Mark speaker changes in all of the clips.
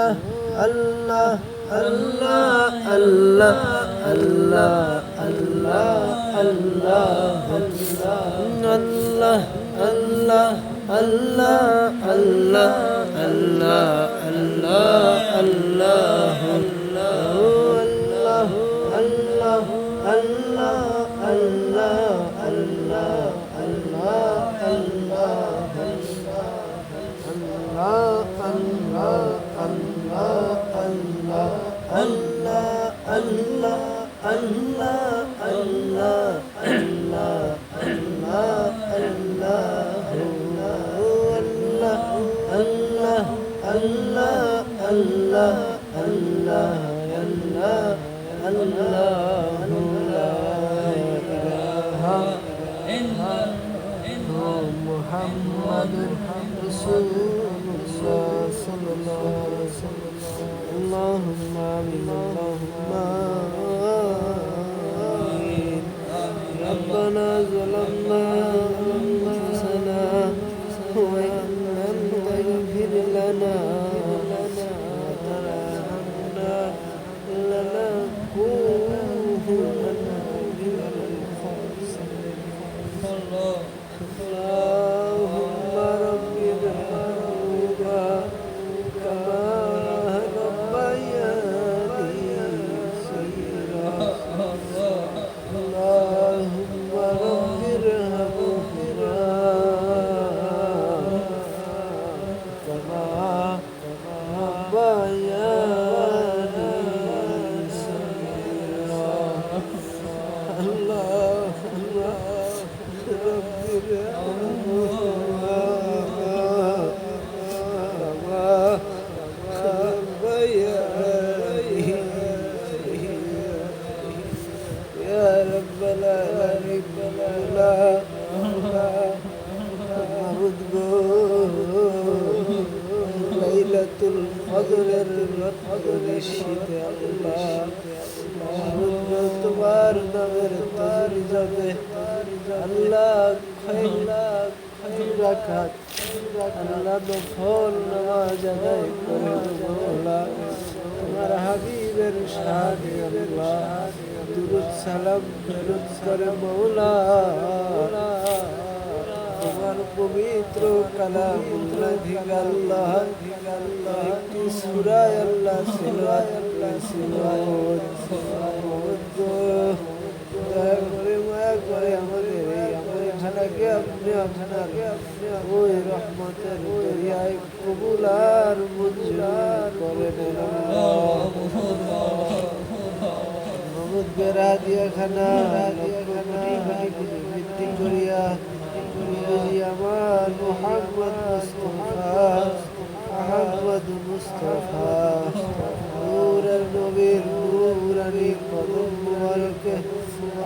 Speaker 1: Allah, Allah, Allah, Allah, Allah, Allah, Allah, Allah, Allah, Allah, Allah, Allah, Allah, Allah, Allah, Allah, Allah, Allah, اللهم آمين اللهم آمين ربنا ظلمنا أنفسنا وإن لم تغفر لنا وترحمنا لنكونن من الخاسرين اللهم رب ارحمهما كما ربياني صغيرا اللهم رب ارحمهما كما ربياني صغيرا اللهم رب ارحمهما كما ربياني يا رب العالمين লাইলাতুল কদরের শীতে আল্লাহ তোমার নামের তৈরি যাবে আল্লাহ রাখাত আল্লাহ নফল নামাজ আদায় করে মওলা তোমার হাবিবের শানে আল্লাহ দুরূদ সালাম দরুদ করে মওলা তোমার পবিত্র কালামুল্লাহ আল্লাহ একটি সূরা আল্লাহ দয়া করে মায়া করে আমাদের এই আমলখানাকে আপনি আপনার ওই রহমতের দরিয়ায় কবুল আর মঞ্জুর করে নেন মোহাম্মদ বেরা দিয়া খানা বৃদ্ধি করিয়া আমার মোহাম্মদ মুস্তাফা নূরের নবীর নূরানি কদম মুবারকে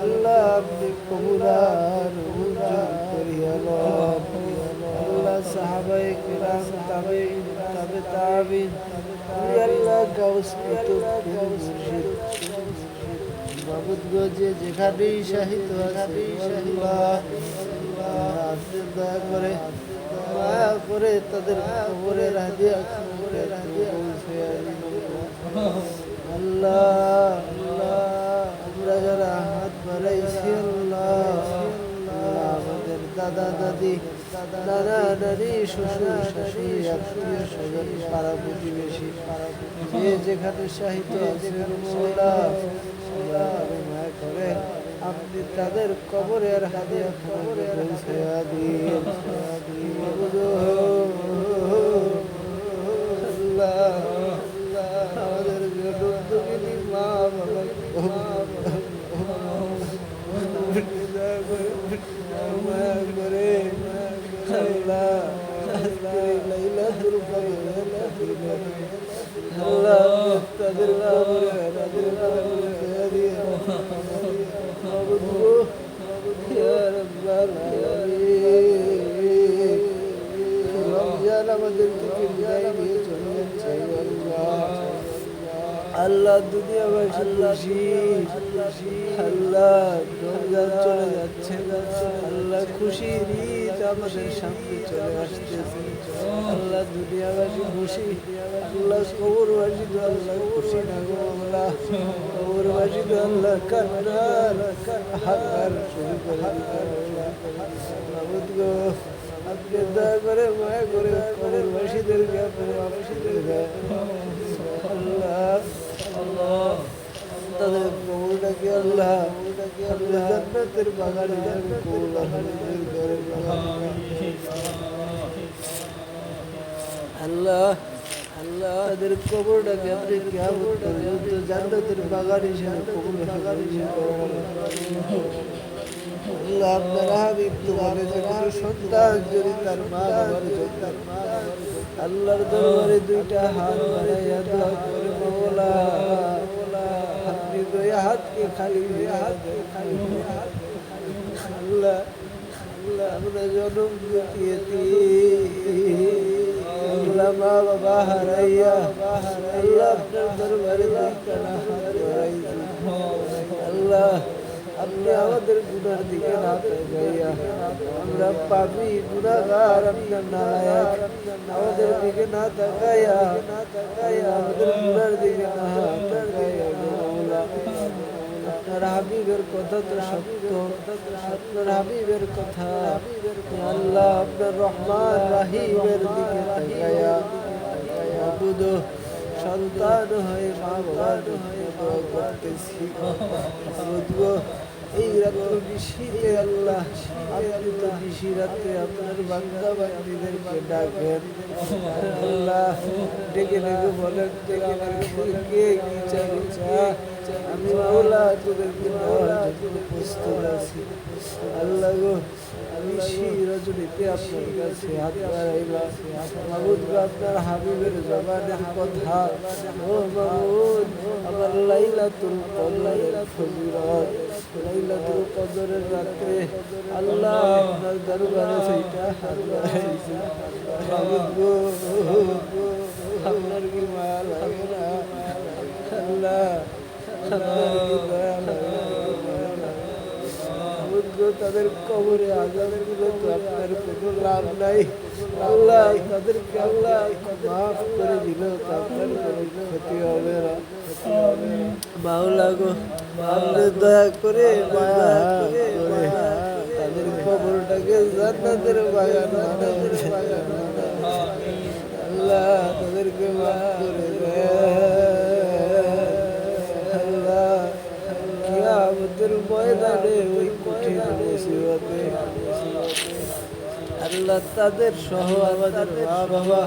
Speaker 1: আল্লাহ আপনি কবুলার মঞ্জুর করিয়া লন আল্লাহ সাহাবায়ে কিরাম তাবিঈন আল্লাহ গাউস কুতুব মুর্শিদ মাবুদ গো যেখানেই শাহিদ আছে আল্লাহ আপনি দয়া করে মায়া করে তাদের কবরের হাদিয়া আল্লাহ আমরা যারা হাত বাড়াইছি আল্লাহ আমাদের দাদা দাদি নানা নানি শ্বশুর শাশুড়ি আত্মীয় স্বজন পাড়া প্রতিবেশী যে যেখানে শাহিদ আছে মওলা মায়া করে আপনি তাদের কবরের হাদিয়া পৌঁছে দিন আমাদের জন্মদিনী মা বাবা করে লাইলাতুল কদর আল্লাহ তাদের রমজান আমাদের থেকে বিদায় নিয়ে চলে যাচ্ছে আল্লাহ দুনিয়াবাসী খুশি আল্লাহ রমজান চলে যাচ্ছে আল্লাহ খুশির ঈদ আমাদের সামনে চলে আসতেছে আল্লাহ দুনিয়াবাসী খুশি আল্লাহ কবরবাসী তো আল্লাহ খুশি না গো আল্লাহ কবরবাসী তো আল্লাহ কান্নার হাকার শুরু করে দিতে আপনি দয়া করে মায়া করে কবরবাসীদেরকে আপনি অবশ্যই আল্লাহ আল্লাহ তাদের কবরটাকে আল্লাহ জান্নাতের বাগানে কবর বাগানের ঘরের বাগানে আল্লাহ আল্লাহ তাদের কবরটাকে আপনি কিয়ামত পর্যন্ত জান্নাতের বাগান হিসেবে কবর বাগান আল্লাহ আপনার হাবিব তোমাকে যখন সন্তান যদি তার মা বাবার জন্য আল্লাহর দরবারে দুইটা হাত বাড়াইয়া দোয়া করে মাওলা আপনি দুই হাতকে খালি আল্লাহ আল্লাহ আমরা জন্ম দিয়েছি আল্লাহ মা বাবা হারাইয়া আল্লাহ আপনার দরবারে দুইটা হাত বাড়াইছি আল্লাহ আপনি আমাদের গুনার দিকে না তাকাইয়া আমরা পাপী গুনাহগার আপনার নালায়েক আমাদের দিকে না তাকাইয়া আমাদের গুনার দিকে না তাকাইয়া মাওলা আপনার হাবিবের কথা তো সত্য আপনার হাবিবের কথা আল্লাহ আপনার রহমান রাহিমের দিকে তাকাইয়া আবুদ সন্তান হয়ে মা বাবার দোয়া করতেছি এই রাত্র নিশীতে আল্লাহ আপনি তো নিশি রাত্রে আপনার বান্দা বান্দীদেরকে ডাকেন আল্লাহ ডেকে ডেকে বলেন কে কি চাইছা আমি মাওলা তোদেরকে দেওয়ার জন্য প্রস্তুত আছি আল্লাহ গো নিশি রজনীতে আপনার কাছে হাত বাড়াইলাম মাবুদ গো আপনার হাবিবের জবানের কথা ও মাবুদ আমার লাইলাতুল কদরের ফজিলত লাইলাতুল কদরের রাতে আল্লাহ আপনার দরবারে সেইটা হাত বাড়াইছি মাবুদ গো আপনার কি মায়া লাগে না আল্লাহ আপনার কি দয়া লাগে তাদের কবরে আজাব দিলে তো আপনার কোনো লাভ নাই আল্লাহ তাদেরকে আল্লাহ মাফ করে দিল তো আপনার কোনো ক্ষতি হবে না মাওলা গো আপনি দয়া করে মায়া করে তাদের কবরটাকে জান্নাতের বাগান আল্লাহ তাদেরকে মাফ করে আল্লাহ কিয়ামতের ময়দানে ওই কঠিন মুসিবতে আল্লাহ তাদের সহ আমাদের মা বাবা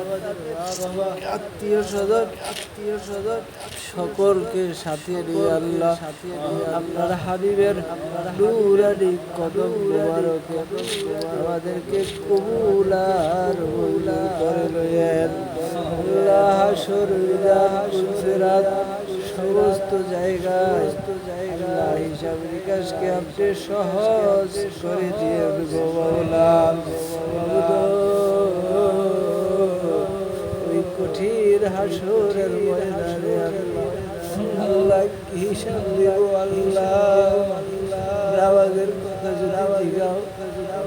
Speaker 1: আত্মীয় স্বজন সকলকে সাথে নিয়ে আল্লাহ আপনার হাবিবের নূরানি কদম মোবারকে আমাদেরকে কবুল আর মঞ্জুর করে লয়েন আল্লাহ হাসর সিরাত সমস্ত জায়গায় আল্লাহ হিসাব নিকাশকে আপনি সহজ করে দিয়ে মাওলা ওই কঠিন হাসরের ময়দানে আল্লাহ কি হিসাব দিব আল্লাহ নামাজের কথা যদি জিগাও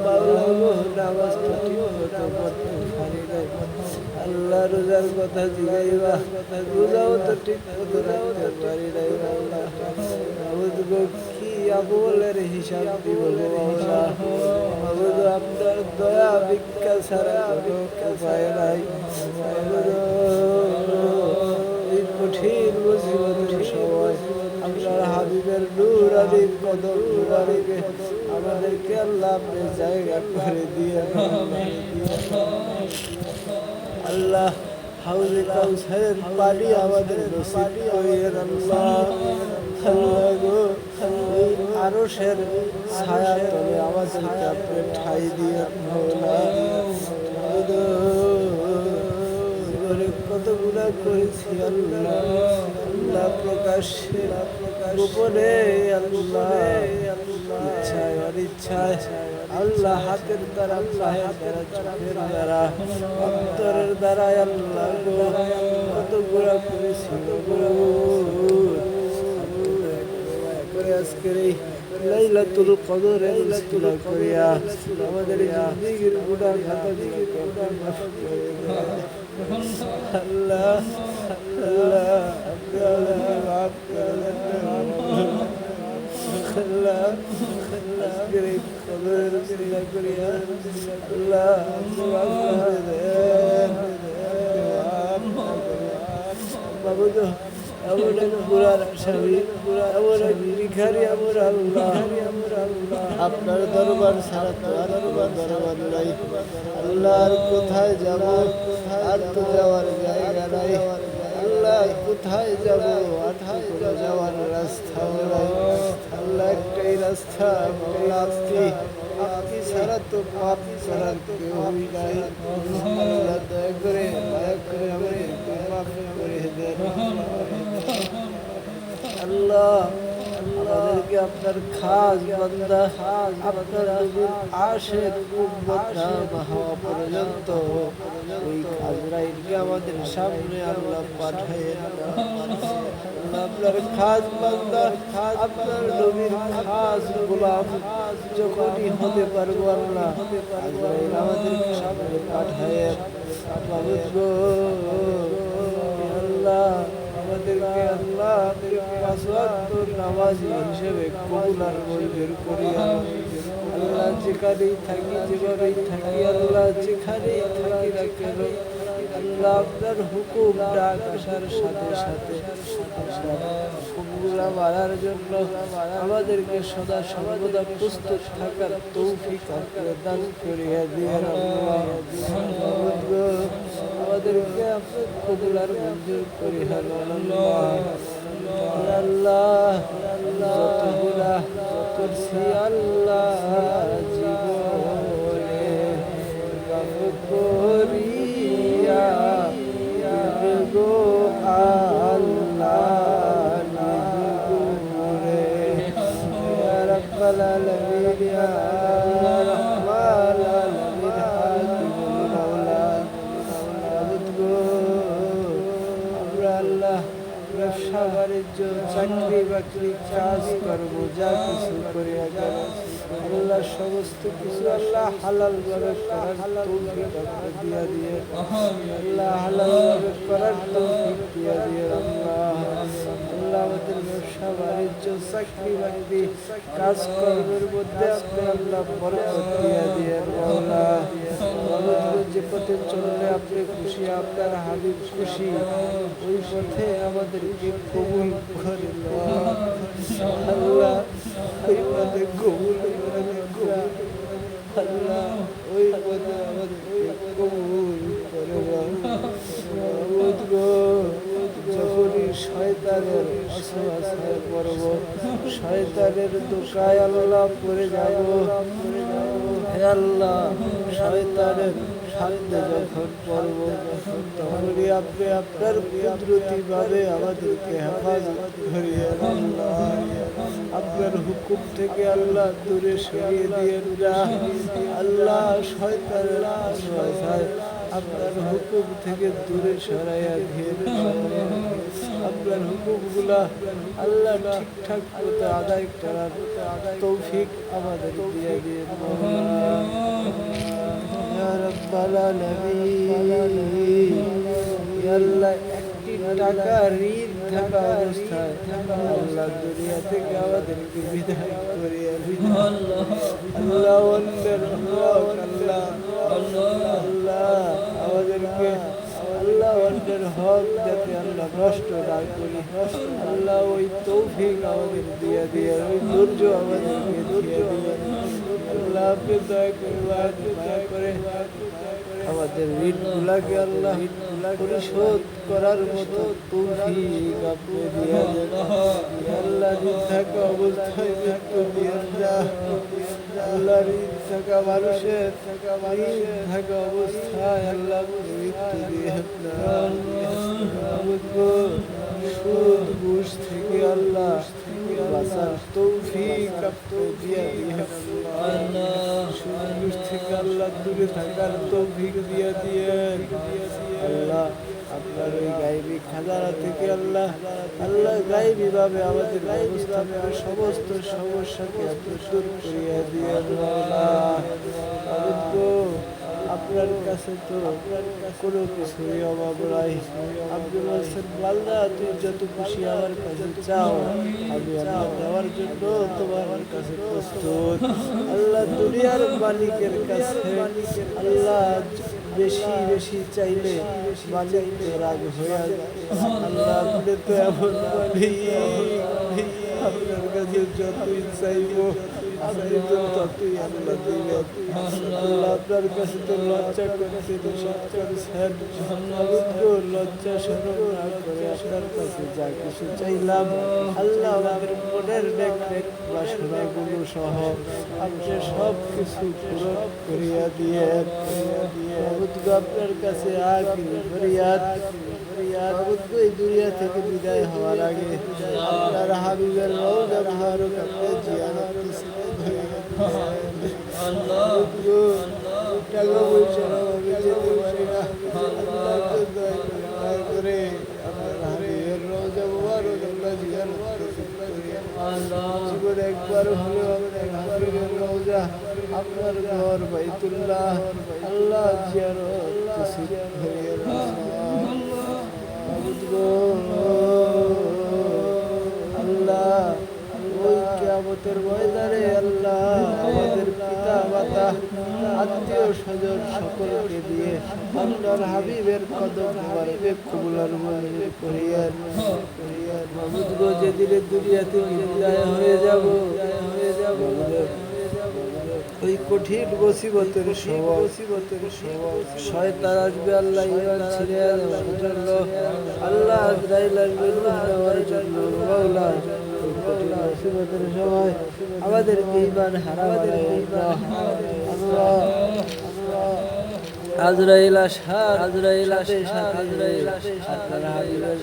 Speaker 1: মাওলা নামাজ তো ঠিক মতো পড়তে পারি নাই আল্লাহ রোজার কথা জিগাইবা রোজাও তো ঠিক মতো রাখতে পারি নাই মাওলা কি আমলের হিসাব দিব মাওলা মাবুদ আপনার দয়া ভিক্ষা ছাড়া কোনো উপায় নাই এই কঠিন মুসিবতের সময় আপনার হাবিবের নূরানি কদম মুবারকে আমাদেরকে আল্লাহ আপনি জায়গা করে দিয়ে আল্লাহ হাউজে কাউসারের পানি আমাদের নসিব করিয়েন আল্লাহ আল্লাহ গো আরশের ছায়া তলে আমাদেরকে আপনি ঠাই দিয়ে মাওলা কত গুনাহ করেছি আল্লাহ আল্লাহ প্রকাশ্যে গোপনে আল্লাহ ইচ্ছায় অনিচ্ছায় আল্লাহ হাতের দ্বারা পায়ের দ্বারা চোখের দ্বারা অন্তরের দ্বারা আল্লাহ কত গুনাহ করেছি করে আজকের এই লাইলাতুল কদরের উসিলা করিয়া আমাদের জিন্দেগীর গুনাহ খাতাগুলোকে মাফ করে দেন। আল্লাহ আল্লাহ আপনি আমাদেরকে মাফ করে দেন। আল্লাহ আজকের এই কদরের উসিলা করিয়া আল্লাহ আপনি মাফ করে দেন। বাবুদ এমন এক পুরার আসামি, এমন এক ভিখারি আমার আল্লাহ, আপনার দরবার ছাড়া তো আর কোনো দরবার নাই। আল্লাহ আর কোথায় যাব, আর তো যাওয়ার জায়গা নাই। আল্লাহ কোথায় যাব, আর তো কোনো যাওয়ার রাস্তাও নাই। আল্লাহ একটাই রাস্তা, আপনি ছাড়া তো পাপ করার কেউই নাই। আল্লাহ দয়া করে মায়া করে আমাদেরকে মাফ করে দেন। আল্লাহ আমাদেরকে আপনার খাস বান্দা, আপনার নবীর আশিক উম্মত না হওয়া পর্যন্ত ওই আজরাইলকে আমাদের সামনে আল্লাহ পাঠায়েন না। আল্লাহ আপনার খাস বান্দা, আপনার নবীর খাস গোলাম যখনই হতে পারবো আল্লাহ আজরাইল আমাদের সামনে পাঠায়েন। আল্লাহ আমাদেরকে আল্লাহ পাঁচ ওয়াক্ত নামাজি হিসেবে কবুল আর মঞ্জুর করিয়া আল্লাহ যেখানেই থাকি, যেভাবেই থাকি, আল্লাহ যেখানেই থাকি না কেন আল্লাহ আপনার হুকুম ডাক আসার সাথে সাথে হুকুমগুলা মারার জন্য আমাদেরকে সদা সর্বদা প্রস্তুত থাকার তৌফিক আপনার দান করিয়া দিয়ে আমাদেরকে আপনার কবুল আর মঞ্জুর করিয়া আল্লাহ যতগুলা করছি আল্লাহ জীবনে মাফ করিয়া গো আল্লাহ নিগুরে ইয়া রাব্বাল আলামিন ইয়া রাহমাল আলামিন হাকিমুল মাওলা আমরা আল্লাহ ব্যবসা বাণিজ্য চাকরি বাকরি কাজ করবো যা কিছু করি আগে আল্লাহ সমস্ত কিছু আল্লাহ হালাল ভাবে করার তৌফিক দিয়া দিয়ে আল্লাহ হালাল ভাবে করার তৌফিক দিয়া দিয়ে আল্লাহ আল্লাহ আমাদের ব্যবসা বাণিজ্য চাকরি বাকরি কাজকর্মের মধ্যে আপনি আল্লাহ বরকত দিয়া দিয়ে আল্লাহ যে পথে চললে আপনি খুশি, আপনার হাবিব খুশি, ওই পথে আমাদেরকে কবুল করে আল্লাহ, ওই পথে কবুল আল্লাহ, ওই পথে আমাদেরকে কবুল করে যখনই শয়তানের অসহায় পড়ব, শয়তানের দোকায় আল্লাহ পড়ে যাব, হে আল্লাহ শয়তানের সামনে যখন পড়ব তখনই আপনি আপনার কুদরতি ভাবে আমাদেরকে হেফাজত করিয়ে আপনার হুকুম থেকে আল্লাহ দূরে সরিয়ে দিয়ে আল্লাহ শয়তানের অসহায় আপনার হুকুম থেকে দূরে সরাইয়া দিয়ে আপনার হুকুমগুলা আল্লাহ ঠিকঠাক মতো আদায় করার তৌফিক আমাদের দিয়ে দিয়ে আল্লাহ একটি টাকা ঋণ থাকা অবস্থায় আল্লাহ দুনিয়া থেকে আমাদেরকে বিদায় করিয়া আল্লাহ অন্যের হক আল্লাহ আল্লাহ আমাদেরকে আল্লাহ অন্যের হক যাতে আল্লাহ নষ্ট না করি আল্লাহ ওই তৌফিক আমাদের দিয়ে দিয়ে ওই ধৈর্য আমাদেরকে দিয়ে দিয়ে আল্লাহ আপনি দয়া করে দয়া করে আমাদের ঋণগুলাকে আল্লাহ পরিশোধ করার মতো তৌফিক আপনি দিয়ে দেন আল্লাহ ঋণ থাকা অবস্থায় মৃত্যু দিয়ে আল্লাহ ঋণ থাকা মানুষের থাকা অবস্থায় আল্লাহ মৃত্যু দিয়ে সুদ ঘুষ থেকে আল্লাহ বাঁচার তৌফিক আপনি দিয়ে সুদ ঘুষ থেকে আল্লাহ দূরে থাকার তৌফিক দিয়ে দিয়ে আল্লাহ আপনার ওই গায়েবী খাজানা থেকে আল্লাহ আল্লাহ গায়েবী ভাবে আমাদের ব্যবস্থাপনা সমস্ত সমস্যাকে আপনি দূর করিয়া দিয়ে আপনার কাছে তো কোনো কিছুই অভাব নাই। আপনি বলছেন বান্দা তুই যত খুশি আমার কাছে চাও, আমি আল্লাহ দেওয়ার জন্য তোমার কাছে প্রস্তুত। আল্লাহ দুনিয়ার মালিকের কাছে আল্লাহ বেশি বেশি চাইলে মালিক তো রাগ হয়ে যায়। আল্লাহ আপনি তো এমন মালিক, আপনার কাছে যতই চাইব আপনি তো ততই আল্লাহ দিবেন। আল্লাহ আপনার কাছে তো লজ্জা করতে লজ্জা শরম না করে আপনার কাছে যা কিছু চাইলাম আল্লাহ আমাদের মনের বাসনাগুলো সহ আপনি সব কিছু পূরণ করিয়া দিয়ে আপনার কাছে ফরিয়াদ এই দুনিয়া থেকে বিদায় হওয়ার আগে আপনার হাবিবের রওজা মুবারক আপনি জিয়ারত টাকা পয়সা আমি যেতে পারি না, আল্লাহকে দয়া করে আপনার হাবিবের রওজা মুবারক আল্লাহ জিয়ারত জীবনে একবার হলেও আপনার হাবিবের রওজা আপনার ঘর বাইতুল্লাহ আল্লাহ জিয়ারত আল্লাহ ওই কিয়ামতের ময়দানে আল্লাহ আমাদের পিতা মাতা আত্মীয় স্বজন সকলকে দিয়ে আপনার হাবিবের কদম মুবারকে কবুলার মঞ্জুর করিয়েন। যেদিনে দুনিয়া থেকে বিদায় হয়ে যাব ওই কঠিন মুসিবতের শয়তান আসবে আল্লাহ ইমান ছিঁড়ে দেওয়ার জন্য, আল্লাহ আজরাইল আসবে নেওয়ার জন্য। মাওলা ওই কঠিন মুসিবতের সময় আমাদেরকে ইমান হারাবার আল্লাহ আজরাইল আপনার হাবিবের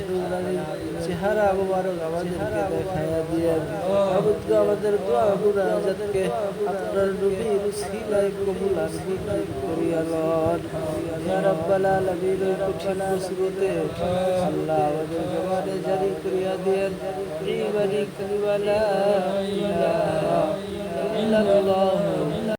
Speaker 1: চেহারা মুবারক আমাদেরকে দেখাইয়া দিয়েন। আমাদের দোয়া মুনাজাতকে আপনার নবীর উসিলায় কবুল আর মঞ্জুর করিয়া লন। ইয়া রাব্বাল আলামিন ওই কঠিন মুসিবতে আল্লাহ আমাদের জবানে জারি করিয়া দিয়েন ঈমানি কালিমা লা ইলাহা ইল্লাল্লাহ